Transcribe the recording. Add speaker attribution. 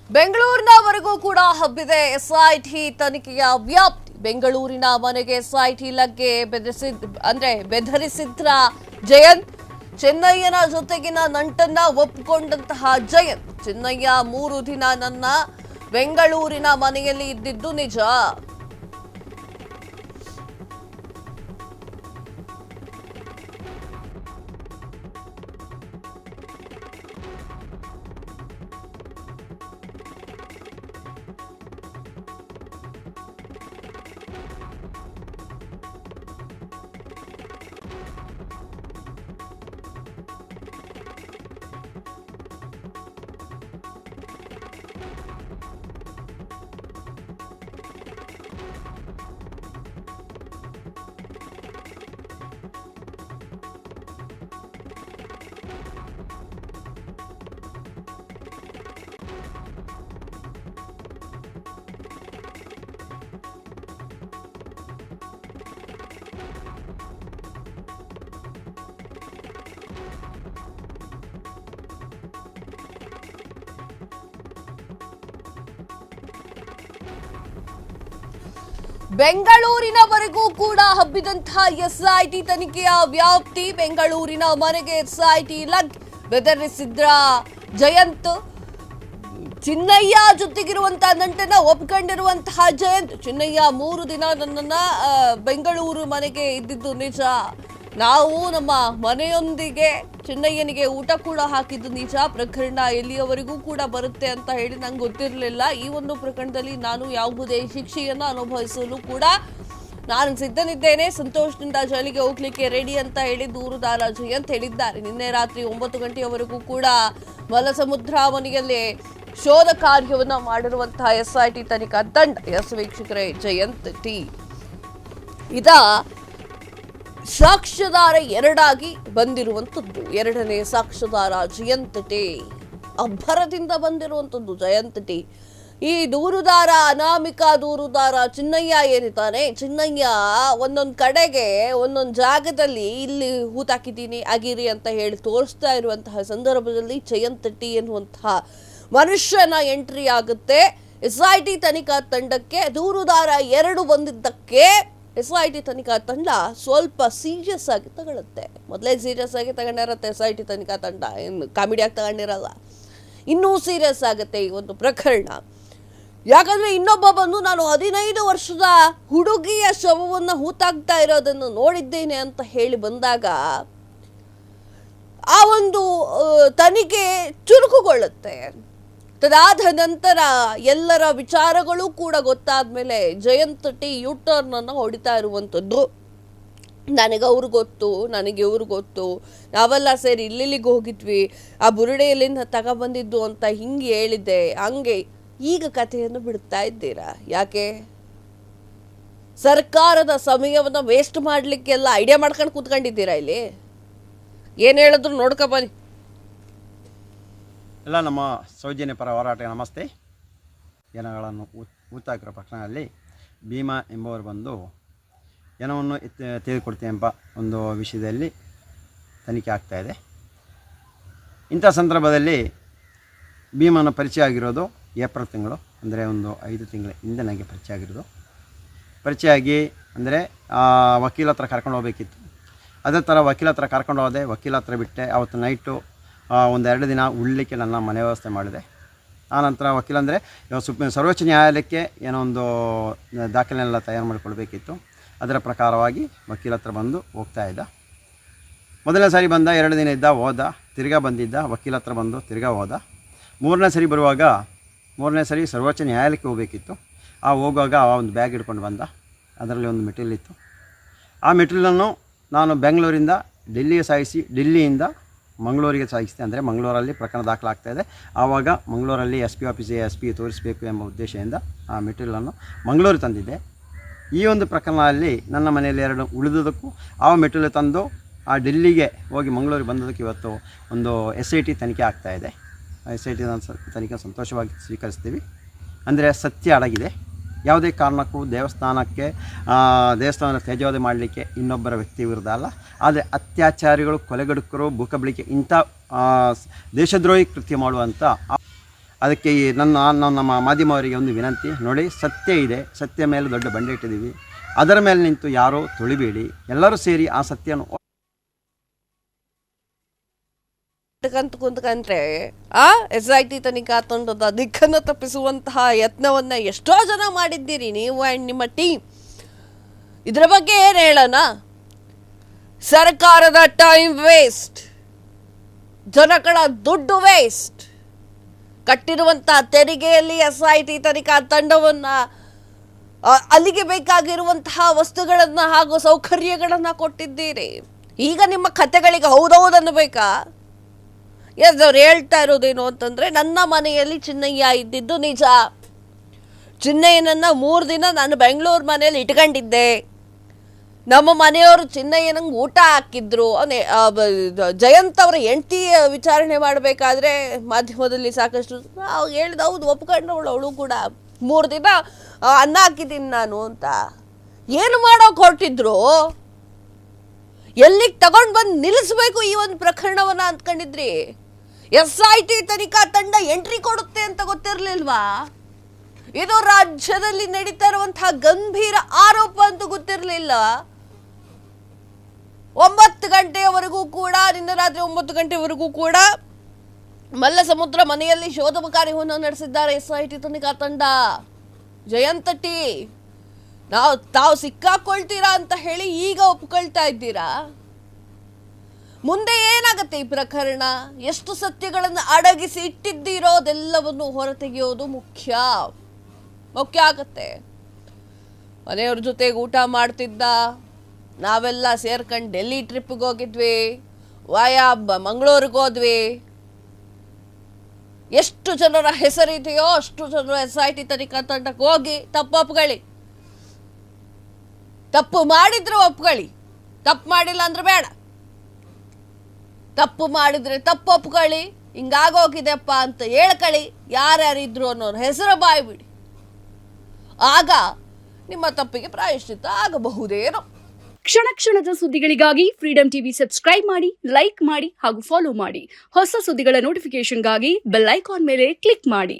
Speaker 1: ಬೆಂಗಳೂರಿನವರೆಗೂ ಕೂಡ ಹಬ್ಬಿದೆ ಎಸ್ಐಟಿ ತನಿಖೆಯ ವ್ಯಾಪ್ತಿ. ಬೆಂಗಳೂರಿನ ಮನೆಗೆ ಎಸ್ಐಟಿ ಲಗ್ಗೆ ಬೆದರಿಸಿದ್ರ ಜಯಂತ್. ಚೆನ್ನಯ್ಯನ ಜೊತೆಗಿನ ನಂಟನ್ನ ಒಪ್ಪಿಕೊಂಡಂತಹ ಜಯಂತ್, ಚೆನ್ನಯ್ಯ 3 ದಿನ ನನ್ನ ಬೆಂಗಳೂರಿನ ಮನೆಯಲ್ಲಿ ಇದ್ದಿದ್ದು ನಿಜ. ಬೆಂಗಳೂರಿನವರೆಗೂ ಕೂಡ ಹಬ್ಬಿದಂತಹ ಎಸ್ಐಟಿ ತನಿಖೆಯ ವ್ಯಾಪ್ತಿ. ಬೆಂಗಳೂರಿನ ಮನೆಗೆ ಎಸ್ಐಟಿ ಲಗ್, ಬೆದರಿಸಿದ್ರ ಜಯಂತ್. ಚಿನ್ನಯ್ಯ ಜೊತೆಗಿರುವಂತಹ ನಂಟನ್ನ ಒಪ್ಕೊಂಡಿರುವಂತಹ ಜಯಂತ್, ಚಿನ್ನಯ್ಯ 3 ದಿನ ನನ್ನನ್ನ ಬೆಂಗಳೂರು ಮನೆಗೆ ಇದ್ದಿದ್ದು ನಿಜ. ನಾವು ನಮ್ಮ ಮನೆಯೊಂದಿಗೆ ಚಿನ್ನಯ್ಯನಿಗೆ ಊಟ ಕೂಡ ಹಾಕಿದ್ದು ನಿಜ. ಪ್ರಕರಣ ಎಲ್ಲಿಯವರೆಗೂ ಕೂಡ ಬರುತ್ತೆ ಅಂತ ಹೇಳಿ ನಂಗೆ ಗೊತ್ತಿರಲಿಲ್ಲ. ಈ ಒಂದು ಪ್ರಕರಣದಲ್ಲಿ ನಾನು ಯಾವುದೇ ಶಿಕ್ಷೆಯನ್ನು ಅನುಭವಿಸಲು ಕೂಡ ನಾನು ಸಿದ್ಧನಿದ್ದೇನೆ. ಸಂತೋಷದಿಂದ ಜೈಲಿಗೆ ಹೋಗ್ಲಿಕ್ಕೆ ರೆಡಿ ಅಂತ ಹೇಳಿ ದೂರುದಾರ ಜಯಂತ್ ಹೇಳಿದ್ದಾರೆ. ನಿನ್ನೆ ರಾತ್ರಿ 9 ಗಂಟೆಯವರೆಗೂ ಕೂಡ ಮಲಸಮುದ್ರ ಮನೆಯಲ್ಲಿ ಶೋಧ ಕಾರ್ಯವನ್ನು ಮಾಡಿರುವಂತಹ ಎಸ್ಐಟಿ ತನಿಖಾ ತಂಡ. ವೀಕ್ಷಕರೇ, ಜಯಂತ್ ಟಿ ಇದ ಸಾಕ್ಷ್ಯದಾರ 2 ಆಗಿ ಬಂದಿರುವಂಥದ್ದು. 2ನೇ ಸಾಕ್ಷ್ಯದಾರ ಜಯಂತ್ ಟಿ, ಅಬ್ಬರದಿಂದ ಬಂದಿರುವಂಥದ್ದು ಜಯಂತ್ ಟಿ. ಈ ದೂರುದಾರ, ಅನಾಮಿಕಾ ದೂರುದಾರ ಚಿನ್ನಯ್ಯ ಏನಿದ್ದಾನೆ, ಚಿನ್ನಯ್ಯ ಒಂದೊಂದು ಕಡೆಗೆ ಒಂದೊಂದು ಜಾಗದಲ್ಲಿ ಇಲ್ಲಿ ಹೂತಾಕಿದ್ದೀನಿ ಅಗಿರಿ ಅಂತ ಹೇಳಿ ತೋರಿಸ್ತಾ ಇರುವಂತಹ ಸಂದರ್ಭದಲ್ಲಿ ಜಯಂತ್ ಟಿ ಎನ್ನುವಂತಹ ಮನುಷ್ಯನ ಎಂಟ್ರಿ ಆಗುತ್ತೆ ಎಸ್ಐಟಿ ತನಿಖಾ ತಂಡಕ್ಕೆ. ದೂರುದಾರ 2 ಬಂದಿದ್ದಕ್ಕೆ ಎಸ್ಐಟಿ ತನಿಖಾ ತಂಡ ಸ್ವಲ್ಪ ಸೀರಿಯಸ್ ಆಗಿ ತಗೊಳುತ್ತೆ. ಮೊದಲೇ ಸೀರಿಯಸ್ ಆಗಿ ತಗೊಂಡಿರತ್ತೆ ಎಸ್ಐಟಿ ತನಿಖಾ ತಂಡ, ಏನು ಕಾಮಿಡಿಯಾಗಿ ತಗೊಂಡಿರಲ್ಲ. ಇನ್ನೂ ಸೀರಿಯಸ್ ಆಗುತ್ತೆ ಈ ಒಂದು ಪ್ರಕರಣ. ಯಾಕಂದ್ರೆ ಇನ್ನೊಬ್ಬ ಬಂದು ನಾನು 15 ವರ್ಷದ ಹುಡುಗಿಯ ಶವವನ್ನು ಹೂತಾಗ್ತಾ ಇರೋದನ್ನು ನೋಡಿದ್ದೇನೆ ಅಂತ ಹೇಳಿ ಬಂದಾಗ ಆ ಒಂದು ತನಿಖೆ ಚುರುಕುಗೊಳ್ಳುತ್ತೆ. ತದಾದ ನಂತರ ಎಲ್ಲರ ವಿಚಾರಗಳು ಕೂಡ ಗೊತ್ತಾದ ಮೇಲೆ ಜಯಂತ್ ಟಿ ಯೂಟರ್ನ್ ಅನ್ನು ಹೊಡಿತಾ ಇರುವಂಥದ್ದು. ನನಗೆ ಅವ್ರು ಗೊತ್ತು, ನನಗೆ ಇವ್ರು ಗೊತ್ತು, ನಾವೆಲ್ಲ ಸೇರಿ ಇಲ್ಲಿಗೆ ಹೋಗಿದ್ವಿ, ಆ ಬುರುಡೆಯಲ್ಲಿಂದ ತಗೊಬಂದಿದ್ದು ಅಂತ ಹಿಂಗೆ ಹೇಳಿದ್ದೆ. ಹಂಗೆ ಈಗ ಕಥೆಯನ್ನು ಬಿಡ್ತಾ ಇದ್ದೀರಾ ಯಾಕೆ? ಸರ್ಕಾರದ ಸಮಯವನ್ನು ವೇಸ್ಟ್ ಮಾಡಲಿಕ್ಕೆಲ್ಲ ಐಡಿಯಾ ಮಾಡ್ಕೊಂಡು ಕೂತ್ಕೊಂಡಿದ್ದೀರಾ ಇಲ್ಲಿ? ಏನು ಹೇಳಿದ್ರು ನೋಡ್ಕೊ ಬನ್ನಿ.
Speaker 2: ಎಲ್ಲ ನಮ್ಮ ಸೌಜನ್ಯ ಪರ ಹೋರಾಟ ನಮಸ್ತೆ. ಏನಗಳನ್ನು ಊತಾಕಿರೋ ಪ್ರಕರಣದಲ್ಲಿ ಭೀಮಾ ಎಂಬುವರು ಬಂದು ಏನವನ್ನು ತೆಗೆದುಕೊಡ್ತೀನಿ ಎಂಬ ಒಂದು ವಿಷಯದಲ್ಲಿ ತನಿಖೆ ಆಗ್ತಾಯಿದೆ. ಇಂಥ ಸಂದರ್ಭದಲ್ಲಿ ಭೀಮನ ಪರಿಚಯ ಆಗಿರೋದು ಏಪ್ರಿಲ್ ತಿಂಗಳು, ಅಂದರೆ ಒಂದು 5 ತಿಂಗಳ ಹಿಂದೆ ನನಗೆ ಪರಿಚಯ ಆಗಿರೋದು. ಪರಿಚಯ ಆಗಿ ಅಂದರೆ ವಕೀಲ ಹತ್ರ ಕರ್ಕೊಂಡು ಹೋಗಬೇಕಿತ್ತು. ಅದೇ ಥರ ವಕೀಲ ಹತ್ರ ಕರ್ಕೊಂಡು ಹೋದೆ. ವಕೀಲ ಹತ್ರ ಬಿಟ್ಟೆ. ಅವತ್ತು ನೈಟು 1-2 ದಿನ ಉಳ್ಳಿಕ್ಕೆ ನನ್ನ ಮನೆ ವ್ಯವಸ್ಥೆ ಮಾಡಿದೆ. ಆನಂತರ ವಕೀಲ ಅಂದರೆ ಸರ್ವೋಚ್ಚ ನ್ಯಾಯಾಲಯಕ್ಕೆ ಏನೋ ಒಂದು ದಾಖಲೆನೆಲ್ಲ ತಯಾರು ಮಾಡಿಕೊಳ್ಬೇಕಿತ್ತು. ಅದರ ಪ್ರಕಾರವಾಗಿ ವಕೀಲ ಹತ್ರ ಬಂದು ಹೋಗ್ತಾ ಇದ್ದ. ಮೊದಲನೇ ಸಾರಿ ಬಂದ, 2 ದಿನ ಇದ್ದ, ಹೋದ, ತಿರ್ಗಾ ಬಂದಿದ್ದ, ವಕೀಲ ಹತ್ರ ಬಂದು ತಿರ್ಗಾ ಹೋದ. 3ನೇ ಸರಿ ಬರುವಾಗ, 3ನೇ ಸರಿ ಸರ್ವೋಚ್ಚ ನ್ಯಾಯಾಲಯಕ್ಕೆ ಹೋಗಬೇಕಿತ್ತು. ಹೋಗುವಾಗ ಒಂದು ಬ್ಯಾಗ್ ಹಿಡ್ಕೊಂಡು ಬಂದ. ಅದರಲ್ಲಿ ಒಂದು ಮೆಟೀರಿಯಲ್ ಇತ್ತು. ಆ ಮೆಟೀರಿಯಲನ್ನು ನಾನು ಬೆಂಗಳೂರಿಂದ ಡೆಲ್ಲಿಗೆ ಸಾಗಿಸಿ, ಡೆಲ್ಲಿಯಿಂದ ಮಂಗಳೂರಿಗೆ ಸಾಗಿಸಿದೆ. ಅಂದರೆ ಮಂಗಳೂರಲ್ಲಿ ಪ್ರಕರಣ ದಾಖಲಾಗ್ತಾಯಿದೆ. ಆವಾಗ ಮಂಗಳೂರಲ್ಲಿ SP ಆಫೀಸಿಗೆ SP ತೋರಿಸಬೇಕು ಎಂಬ ಉದ್ದೇಶದಿಂದ ಆ ಮೆಟೀರಿಯಲನ್ನು ಮಂಗಳೂರಿಗೆ ತಂದಿದ್ದೆ. ಈ ಒಂದು ಪ್ರಕರಣದಲ್ಲಿ ನನ್ನ ಮನೆಯಲ್ಲಿ 2 ಉಳಿದುದಕ್ಕೂ ಆ ಮೆಟೀರಿಯಲ್ ತಂದು ಆ ಡೆಲ್ಲಿಗೆ ಹೋಗಿ ಮಂಗಳೂರಿಗೆ ಬಂದದಕ್ಕೆ ಇವತ್ತು ಒಂದು SIT ತನಿಖೆ ಆಗ್ತಾಯಿದೆ. SIT ತನಿಖೆ ಸಂತೋಷವಾಗಿ ಸ್ವೀಕರಿಸ್ತೀವಿ. ಅಂದರೆ ಸತ್ಯ ಅಡಗಿದೆ. ಯಾವುದೇ ಕಾರಣಕ್ಕೂ ದೇವಸ್ಥಾನ ತೇಜೋವಧೆ ಮಾಡಲಿಕ್ಕೆ ಇನ್ನೊಬ್ಬರ ವ್ಯಕ್ತಿ ವಿರುದ್ಧ ಅಲ್ಲ, ಆದರೆ ಅತ್ಯಾಚಾರಿಗಳು, ಕೊಲೆಗಡುಕರು, ಭೂಕಬಳಿಕೆ ಇಂಥ ದೇಶದ್ರೋಹಿ ಕೃತ್ಯ ಮಾಡುವಂಥ ಅದಕ್ಕೆ ನಮ್ಮ ಮಾಧ್ಯಮವರಿಗೆ ಒಂದು ವಿನಂತಿ, ನೋಡಿ ಸತ್ಯ ಇದೆ, ಸತ್ಯ ಮೇಲೆ ದೊಡ್ಡ ಬಂಡೆ ಇಟ್ಟಿದ್ದೀವಿ, ಅದರ ಮೇಲೆ ನಿಂತು ಯಾರೂ ತುಳಿಬೇಡಿ, ಎಲ್ಲರೂ ಸೇರಿ ಆ ಸತ್ಯನ
Speaker 1: ಕುಂತ್ಕೊಂಡ್ರೆ SIT ತನಿಖಾ ತಂಡದ ದಿಕ್ಕನ್ನು ತಪ್ಪಿಸುವಂತಹ ಯತ್ನವನ್ನ ಎಷ್ಟೋ ಜನ ಮಾಡಿದ್ದೀರಿ ನೀವು ಆ್ಯಂಡ್ ನಿಮ್ಮ ಟೀಮ್. ಇದರ ಬಗ್ಗೆ ಏನು ಹೇಳೋಣ? ಸರ್ಕಾರದ ಟೈಮ್ ವೇಸ್ಟ್, ಜನಗಳ ದುಡ್ಡು ವೇಸ್ಟ್, ಕಟ್ಟಿರುವಂತಹ ತೆರಿಗೆಯಲ್ಲಿ SIT ತನಿಖಾ ತಂಡವನ್ನ ಅಲ್ಲಿಗೆ ಬೇಕಾಗಿರುವಂತಹ ವಸ್ತುಗಳನ್ನ ಹಾಗೂ ಸೌಕರ್ಯಗಳನ್ನ ಕೊಟ್ಟಿದ್ದೀರಿ. ಈಗ ನಿಮ್ಮ ಕಥೆಗಳಿಗೆ ಹೌದೌದನ್ನಬೇಕಾ? ಎಸ್, ಅವ್ರು ಹೇಳ್ತಾ ಇರೋದೇನು ಅಂತಂದ್ರೆ, ನನ್ನ ಮನೆಯಲ್ಲಿ ಚಿನ್ನಯ್ಯ ಇದ್ದಿದ್ದು ನಿಜ. ಚಿನ್ನಯ್ಯನನ್ನ 3 ದಿನ ನಾನು ಬೆಂಗಳೂರು ಮನೆಯಲ್ಲಿ ಇಟ್ಕೊಂಡಿದ್ದೆ. ನಮ್ಮ ಮನೆಯವರು ಚಿನ್ನಯ್ಯನಂಗೆ ಊಟ ಹಾಕಿದ್ರು. ಜಯಂತ್ ಅವರ ಹೆಂಡತಿ ವಿಚಾರಣೆ ಮಾಡಬೇಕಾದ್ರೆ ಮಾಧ್ಯಮದಲ್ಲಿ ಸಾಕಷ್ಟು ಹೇಳಿದ, ಹೌದು ಒಪ್ಕೊಂಡವಳು ಅವಳು ಕೂಡ, 3 ದಿನ ಅನ್ನ ಹಾಕಿದ್ದೀನಿ ನಾನು ಅಂತ. ಏನು ಮಾಡೋಕೆ ಹೊರಟಿದ್ರು? ಎಲ್ಲಿಗೆ ತಗೊಂಡು ಬಂದು ನಿಲ್ಲಿಸ್ಬೇಕು ಈ ಒಂದು ಪ್ರಕರಣವನ್ನ ಅಂದ್ಕೊಂಡಿದ್ರಿ? SIT ತನಿಖಾ ತಂಡ ಎಂಟ್ರಿ ಕೊಡುತ್ತೆ ಅಂತ ಗೊತ್ತಿರಲಿಲ್ವಾ? ಇದು ರಾಜ್ಯದಲ್ಲಿ ನಡೀತಾ ಇರುವಂತಹ ಗಂಭೀರ ಆರೋಪ ಅಂತ ಗೊತ್ತಿರಲಿಲ್ಲ. 9 ಗಂಟೆಯವರೆಗೂ ಕೂಡ, ನಿನ್ನೆ ರಾತ್ರಿ 9 ಗಂಟೆವರೆಗೂ ಕೂಡ ಮಲ್ಲಸಮುದ್ರ ಮನೆಯಲ್ಲಿ ಶೋಧ ಕಾರ್ಯವನ್ನು ನಡೆಸಿದ್ದಾರೆ SIT ತನಿಖಾ ತಂಡ. ಜಯಂತ್ ಟಿ, ತಾವು ಸಿಕ್ಕಾಕೊಳ್ತೀರಾ ಅಂತ ಹೇಳಿ ಈಗ ಒಪ್ಕೊಳ್ತಾ ಇದ್ದೀರಾ? ಮುಂದೆ ಏನಾಗತ್ತೆ ಈ ಪ್ರಕರಣ? ಎಷ್ಟು ಸತ್ಯಗಳನ್ನು ಅಡಗಿಸಿ ಇಟ್ಟಿದ್ದೀರೋ ಅದೆಲ್ಲವನ್ನು ಹೊರತೆಗೆಯೋದು ಮುಖ್ಯ ಆಗತ್ತೆ. ಮನೆಯವ್ರ ಜೊತೆಗೆ ಊಟ ಮಾಡ್ತಿದ್ದ, ನಾವೆಲ್ಲ ಸೇರ್ಕೊಂಡು ಡೆಲ್ಲಿ ಟ್ರಿಪ್ಗೆ ಹೋಗಿದ್ವಿ, ವಾಯಾ ಮಂಗಳೂರಿಗೆ ಹೋದ್ವಿ. ಎಷ್ಟು ಜನರ ಹೆಸರಿದೆಯೋ ಅಷ್ಟು ಜನರು SIT ತನಿಖಾ ತಂಡಕ್ಕೆ ಹೋಗಿ ತಪ್ಪು ಒಪ್ಕೊಳ್ಳಿ. ತಪ್ಪು ಮಾಡಿದ್ರೆ ಒಪ್ಕೊಳ್ಳಿ, ತಪ್ಪು ಮಾಡಿಲ್ಲ ಅಂದ್ರೆ ಬೇಡ. ತಪ್ಪು ಮಾಡಿದ್ರೆ ತಪ್ಪು ಒಪ್ಕೊಳ್ಳಿ, ಹಿಂಗಾಗೋಗಿದೆಪ್ಪ ಅಂತ ಹೇಳ್ಕೊಳ್ಳಿ. ಯಾರ್ಯಾರಿದ್ರು ಅನ್ನೋರ ಹೆಸರು ಬಾಯ್ಬಿಡಿ. ಆಗ ನಿಮ್ಮ ತಪ್ಪಿಗೆ ಪ್ರಾಯಶ್ಚಿತ್ತ ಆಗಬಹುದೇನೋ.
Speaker 3: ಕ್ಷಣ ಕ್ಷಣದ ಸುದ್ದಿಗಳಿಗಾಗಿ ಫ್ರೀಡಂ ಟಿವಿ ಸಬ್ಸ್ಕ್ರೈಬ್ ಮಾಡಿ, ಲೈಕ್ ಮಾಡಿ ಹಾಗೂ ಫಾಲೋ ಮಾಡಿ. ಹೊಸ ಸುದ್ದಿಗಳ ನೋಟಿಫಿಕೇಶನ್ಗಾಗಿ ಬೆಲ್ ಐಕಾನ್ ಮೇಲೆ ಕ್ಲಿಕ್ ಮಾಡಿ.